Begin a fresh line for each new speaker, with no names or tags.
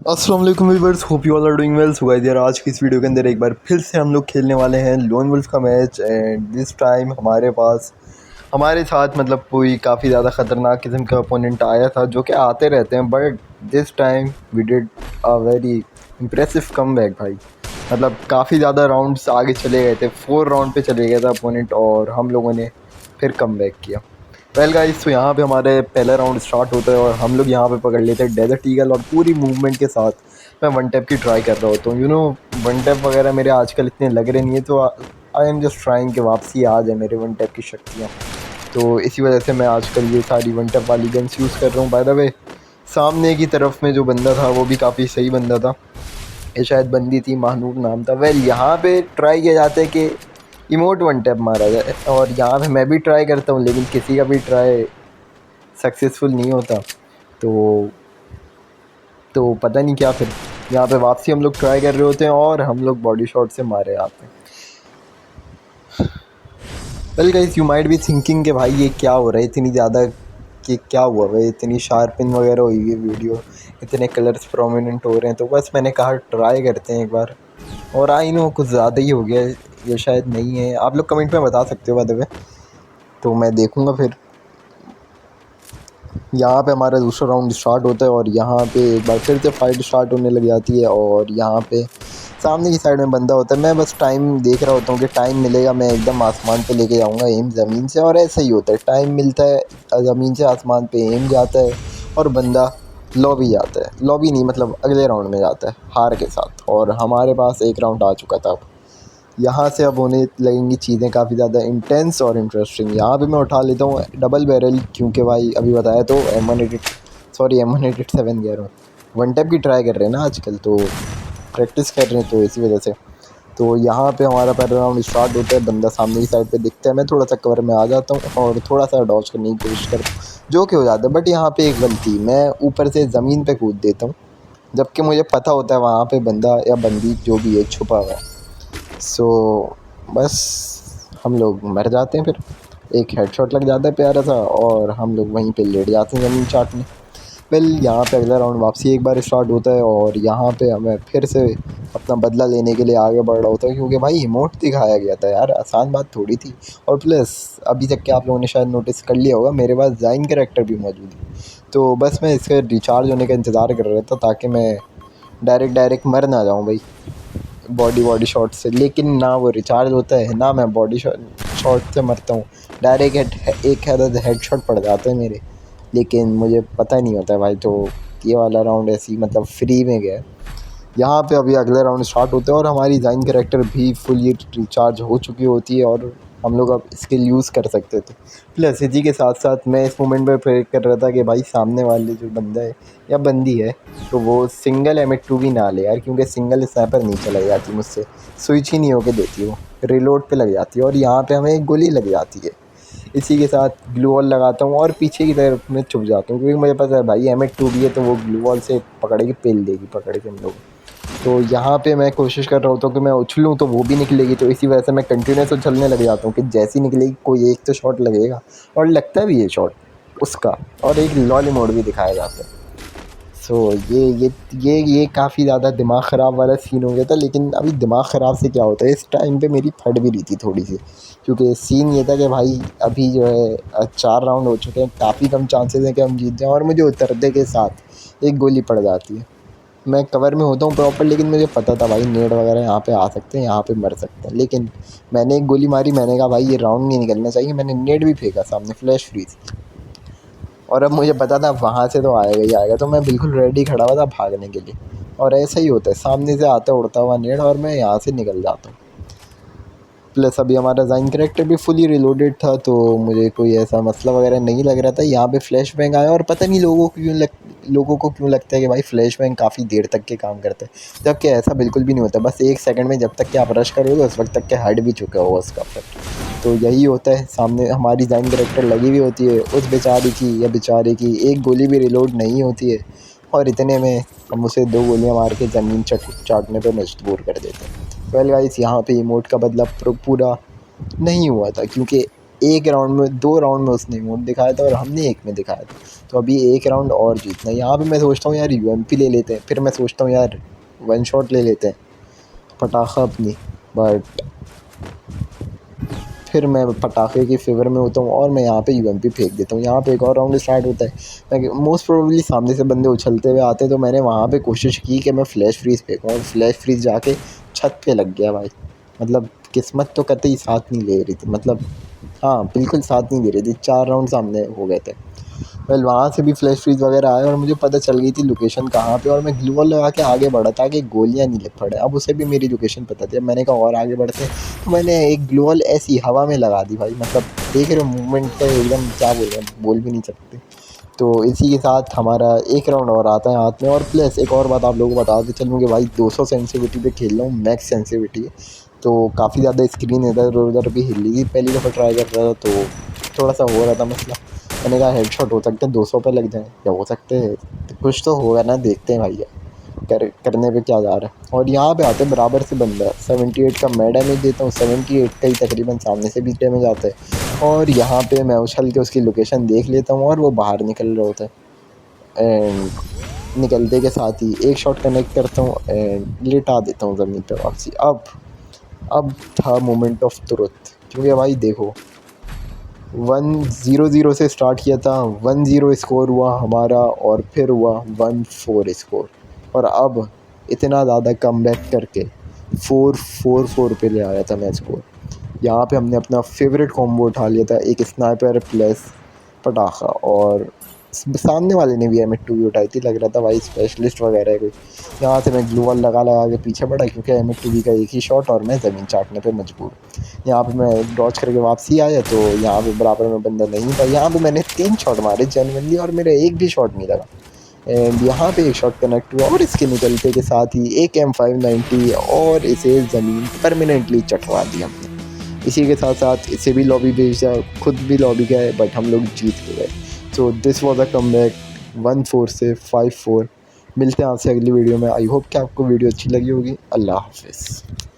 अस्सलाम वालेकुम viewers, hope you all are doing well. So guys यार, आज की इस वीडियो के अंदर एक बार फिर से हम लोग खेलने वाले हैं लोन वुल्फ का मैच। एंड दिस टाइम हमारे साथ मतलब कोई काफ़ी ज़्यादा ख़तरनाक किस्म का अपोनेंट आया था, जो कि आते रहते हैं, but this time we did a very impressive comeback भाई। मतलब काफ़ी ज़्यादा राउंड्स आगे चले गए थे, 4 राउंड पे चले गया था अपोनेंट और हम लोगों ने फिर कमबैक किया। वेल गाइस, तो यहाँ पे हमारे पहला राउंड स्टार्ट होता है और हम लोग यहाँ पे पकड़ लेते हैं डेजर्ट ईगल और पूरी मूवमेंट के साथ मैं वन टैप की ट्राई कर रहा होता हूँ। वन टैप वगैरह मेरे आजकल इतने लग रहे नहीं है, तो आई एम जस्ट ट्राइंग कि वापसी आ जाए मेरे वन टैप की शक्तियाँ। तो इसी वजह से मैं आजकल ये सारी वन टैप वाली गन्स यूज़ कर रहा हूँ। बाय द वे, सामने की तरफ में जो बंदा था वो भी काफ़ी सही बंदा था, ये शायद बंदी थी, महानूर नाम था। वेल, यहाँ पे ट्राई किया जाता है कि इमोट वन टैप मारा जाए और यहाँ पे मैं भी ट्राई करता हूँ, लेकिन किसी का भी ट्राई सक्सेसफुल नहीं होता। तो पता नहीं क्या, फिर यहाँ पे वापसी हम लोग ट्राई कर रहे होते हैं और हम लोग बॉडी शॉट से मारे आते हैं। Well guys, you might be thinking कि भाई ये क्या हो रहा है इतनी ज़्यादा, कि क्या हुआ भाई, इतनी शार्पिंग वगैरह हुई है वीडियो, इतने कलर्स प्रोमिनेंट हो रहे हैं। तो बस मैंने कहा ट्राई करते हैं एक बार, और आई नो कुछ ज़्यादा ही हो गया, ये शायद नहीं है। आप लोग कमेंट में बता सकते हो बाय द वे, तो मैं देखूँगा। फिर यहाँ पे हमारा दूसरा राउंड स्टार्ट होता है और यहाँ पे एक बार फिर से फाइट स्टार्ट होने लग जाती है और यहाँ पे सामने की साइड में बंदा होता है। मैं बस टाइम देख रहा होता हूँ कि टाइम मिलेगा, मैं एकदम आसमान पे लेके जाऊँगा एम ज़मीन से, और ऐसा ही होता है, टाइम मिलता है ज़मीन से आसमान पे एम जाता है और बंदा लॉबी जाता है। लॉबी नहीं, मतलब अगले राउंड में जाता है हार के साथ, और हमारे पास एक राउंड आ चुका था। अब यहाँ से अब होने लगेंगी चीज़ें काफ़ी ज़्यादा इंटेंस और इंटरेस्टिंग। यहाँ पे मैं उठा लेता हूँ डबल बैरल, क्योंकि भाई अभी बताया तो M187 कह रहा हूँ, वन टैप की ट्राई कर रहे हैं ना आजकल, तो प्रैक्टिस कर रहे हैं, तो इसी वजह से। तो यहाँ पे हमारा पहला राउंड स्टार्ट होता है, बंदा सामने की साइड पे दिखता है, मैं थोड़ा सा कवर में आ जाता हूँ और थोड़ा सा डॉज करने की कोशिश करता हूँ, जो कि हो जाता है। बट यहाँ पे एक गलती, मैं ऊपर से ज़मीन पे कूद देता हूँ, जबकि मुझे पता होता है वहाँ पे बंदा या बंदी जो भी है छुपा हुआ है। सो बस हम लोग मर जाते हैं। फिर एक हेडशॉट लग जाता है प्यारा सा और हम लोग वहीं पे लेट जाते हैं ज़मीन चाटने। वेल, यहाँ पे अगला राउंड वापसी एक बार स्टार्ट होता है और यहाँ पे हमें फिर से अपना बदला लेने के लिए आगे बढ़ रहा होता है, क्योंकि भाई इमोट दिखाया गया था यार, आसान बात थोड़ी थी। और प्लस अभी तक के आप लोगों ने शायद नोटिस कर लिया होगा, मेरे पास जाइन कैरेक्टर भी मौजूद है। तो बस मैं इसके रिचार्ज होने का इंतज़ार कर रहा था, ताकि मैं डायरेक्ट मर ना जाऊँ भाई बॉडी शॉट से। लेकिन ना वो रिचार्ज होता है, ना मैं बॉडी शॉट से मरता हूँ, डायरेक्ट एक हेड शॉट पड़ जाते हैं मेरे, लेकिन मुझे पता नहीं होता है भाई। तो ये वाला राउंड ऐसी मतलब फ्री में गया। यहाँ पे अभी अगला राउंड स्टार्ट होता है और हमारी जाइन कैरेक्टर भी फुली रिचार्ज हो चुकी होती है और हम लोग अब स्किल यूज़ कर सकते थे। प्लस इसी के साथ साथ मैं इस मोमेंट पे प्रे कर रहा था कि भाई सामने वाले जो बंदा है या बंदी है, तो वो सिंगल M2 भी ना ले यार, क्योंकि सिंगल स्नैपर नहीं चलाई जाती मुझसे, स्विच ही नहीं होके देती, वो रिलोड पे लग जाती है और यहाँ पे हमें एक गोली लग जाती है। इसी के साथ ग्लू वॉल लगाता हूँ और पीछे की तरफ में छुप जाता हूँ, क्योंकि मुझे पता है भाई M2 भी है, तो वो ग्लू वॉल से पकड़ेगी, पेल देगी पकड़ के हम लोग। तो यहाँ पे मैं कोशिश कर रहा होता हूँ कि मैं उछलूँ तो वो भी निकलेगी, तो इसी वजह से मैं कंटिन्यूस उछलने लग जाता हूँ कि जैसी निकलेगी कोई एक तो शॉट लगेगा, और लगता भी है शॉट उसका, और एक लॉली मोड भी दिखाया जाता है। सो ये काफ़ी ज़्यादा दिमाग ख़राब वाला सीन हो गया था। लेकिन अभी दिमाग ख़राब से क्या होता है, इस टाइम पे मेरी फट भी रही थी थोड़ी सी, क्योंकि सीन ये था कि भाई अभी जो है 4 राउंड हो चुके हैं, काफ़ी कम चांसेस हैं कि हम जीत जाएँ, और मुझे उतरते के साथ एक गोली पड़ जाती है। मैं कवर में होता हूँ प्रॉपर, लेकिन मुझे पता था भाई नेट वगैरह यहाँ पे आ सकते हैं, यहाँ पे मर सकते हैं, लेकिन मैंने एक गोली मारी, मैंने कहा भाई ये राउंड नहीं निकलना चाहिए, मैंने नेट भी फेंका, सामने फ्लैश फ्री थी, और अब मुझे पता था वहाँ से तो आएगा ही आएगा, तो मैं बिल्कुल रेडी खड़ा हुआ था भागने के लिए। और ऐसा ही होता है, सामने से आता उड़ता हुआ नेट और मैं यहाँ से निकल जाता हूँ। प्लस अभी हमारा जाइन कैरेक्टर भी फुली रिलोडेड था, तो मुझे कोई ऐसा मसला वगैरह नहीं लग रहा था। यहाँ पे फ्लैश बैंग आया और पता नहीं लोगों को क्यों लगता है कि भाई फ्लैश बैंग काफ़ी देर तक के काम करता है, जबकि ऐसा बिल्कुल भी नहीं होता। बस 1 सेकंड में, जब तक कि आप रश करोगे उस वक्त तक के हट भी चुका होगा उसका इफेक्ट। तो यही होता है, सामने हमारी जाइन कैरेक्टर लगी हुई होती है, उस बेचारी की या बेचारे की एक गोली भी रिलोड नहीं होती है, और इतने में हम उसे 2 गोलियाँ मार के ज़मीन चाटने पर मजबूर कर देते हैं। वेल गाइस, यहाँ पे इमोट का बदला पूरा नहीं हुआ था, क्योंकि एक राउंड में 2 राउंड में उसने इमोट दिखाया था और हमने एक में दिखाया था। तो अभी एक राउंड और जीतना है। यहाँ पे मैं सोचता हूँ यार यूएमपी ले लेते हैं, फिर मैं सोचता हूँ यार वन शॉट ले लेते हैं पटाखा अपनी, बट फिर मैं पटाखे के फेवर में होता हूँ और मैं यहाँ पे यूएमपी फेंक देता हूँ। यहाँ पे एक और राउंड स्टार्ट होता है। मैं मोस्ट प्रोबेबली सामने से बंदे उछलते हुए आते हैं, तो मैंने वहाँ पे कोशिश की कि मैं फ्लैश फ्रीज़ फेंकूँ और फ्लैश फ्रीज़ जाके छत पे लग गया भाई। मतलब किस्मत तो कतई साथ नहीं ले रही थी, मतलब हाँ बिल्कुल साथ नहीं दे रही थी। 4 राउंड सामने हो गए थे। वेल वहाँ से भी फ्लैश फ्रीज़ वगैरह आया और मुझे पता चल गई थी लोकेशन कहाँ पे, और मैं ग्लू वॉल लगा के आगे बढ़ा ताकि गोलियाँ नहीं लग पड़े। अब उसे भी मेरी लोकेशन पता थी। अब मैंने कहा और आगे बढ़ते, तो मैंने एक ग्लू वॉल ऐसी हवा में लगा दी भाई। मतलब देख रहे हो मूवमेंट का एकदम, क्या बोल रहे हैं, बोल भी नहीं सकते। तो इसी के साथ हमारा एक राउंड और आता है हाथ में। और प्लस एक और बात आप लोगों को बताते चलूँ कि भाई 200 सेंसिटिविटी पे खेल रहा हूँ, मैक्स सेंसिटिविटी है, तो काफ़ी ज़्यादा स्क्रीन इधर उधर भी हिल रही थी। पहली दफ़ा ट्राई कर रहा था तो थोड़ा सा हो रहा था मसला। मैंने कहा हेडशॉट हो सकते हैं 200 पे लग जाए, या हो सकते हैं कुछ तो होगा ना, देखते हैं भैया करने पे क्या जा रहा है। और यहाँ पे आते बराबर से बंदा 78 का मैं डैमेज देता हूँ, 78 का ही तकरीबन सामने से भी डैमेज आता है। और यहाँ पे मैं उछल के उसकी लोकेशन देख लेता हूँ और वो बाहर निकल रहा होता है। एंड निकलते के साथ ही एक शॉट कनेक्ट करता हूँ एंड लेटा देता हूँ ज़मीन पे वापसी। अब था मोमेंट ऑफ ट्रुथ, क्योंकि भाई देखो 1-0 से स्टार्ट किया था, 1-0 स्कोर हुआ हमारा और फिर हुआ 1-4 स्कोर, और अब इतना ज़्यादा कमबैक करके 4-4 पे ले आया था मैं स्कोर। यहाँ पे हमने अपना फेवरेट कॉम्बो उठा लिया था, एक स्नाइपर प्लस पटाखा, और सामने वाले ने भी M2 भी उठाई थी। लग रहा था भाई स्पेशलिस्ट वगैरह है कोई। यहाँ से मैं ग्लू वॉल लगा लगा के पीछे बढ़ा, क्योंकि M2 का एक ही शॉट और मैं ज़मीन चाटने पे मजबूर। यहाँ पे मैं डॉच करके वापसी आया तो यहाँ पे बराबर में बंदा नहीं था। यहाँ पे मैंने 3 शॉट मारे जेन्युइनली और मेरा एक भी शॉट नहीं लगा। एंड यहाँ पे एक शॉट कनेक्ट हुआ और इसके निकलते के साथ ही एक M590 और इसे ज़मीन परमानेंटली चटवा दी हमने। इसी के साथ साथ इसे भी लॉबी भेजा, खुद भी लॉबी गए, बट हम लोग जीत के गए। So this was a comeback 1-4 से 5-4। मिलते हैं आपसे अगली वीडियो में। आई होप कि आपको वीडियो अच्छी लगी होगी। अल्लाह हाफिज़।